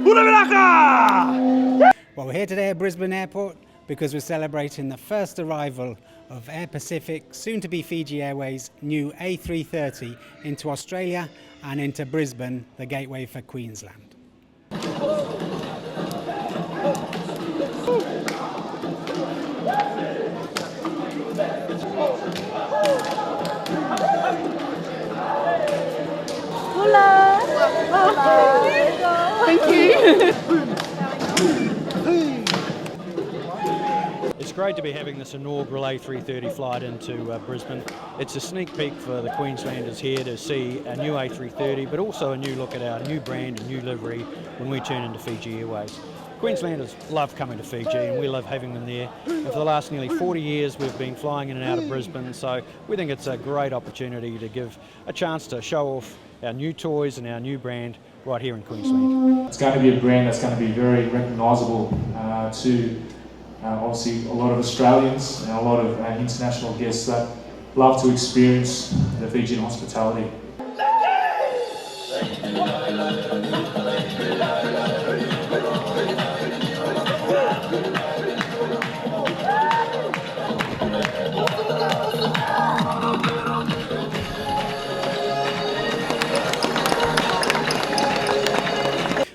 Well, we're here today at Brisbane Airport because we're celebrating the first arrival of Air Pacific, soon to be Fiji Airways' new A330 into Australia and into Brisbane, the gateway for Queensland. Bula! Thank you. It's great to be having this inaugural A330 flight into Brisbane. It's a sneak peek for the Queenslanders here to see a new A330, but also a new look at our new brand and new livery when we turn into Fiji Airways. Queenslanders love coming to Fiji and we love having them there. And for the last nearly 40 years we've been flying in and out of Brisbane, so we think it's a great opportunity to give a chance to show off our new toys and our new brand right here in Queensland. It's going to be a brand that's going to be very recognisable to obviously a lot of Australians and a lot of international guests that love to experience the Fijian hospitality.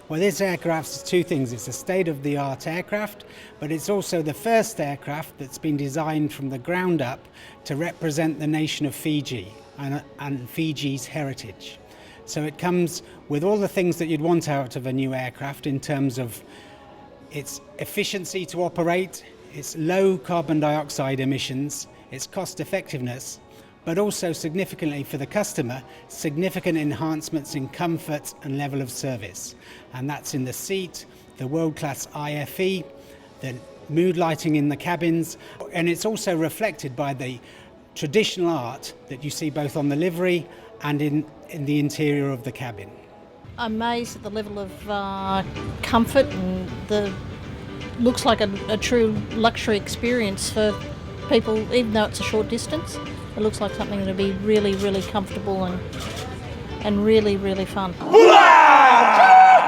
Well, this aircraft is two things. It's a state-of-the-art aircraft, but it's also the first aircraft that's been designed from the ground up to represent the nation of Fiji and Fiji's heritage. So it comes with all the things that you'd want out of a new aircraft in terms of its efficiency to operate, its low carbon dioxide emissions, its cost effectiveness, but also significantly for the customer, significant enhancements in comfort and level of service. And that's in the seat, the world-class IFE, the mood lighting in the cabins, and it's also reflected by the traditional art that you see both on the livery and in the interior of the cabin. I'm amazed at the level of comfort and looks like a true luxury experience for people, even though it's a short distance. It looks like something that'll be really, really comfortable and really, really fun. Bula!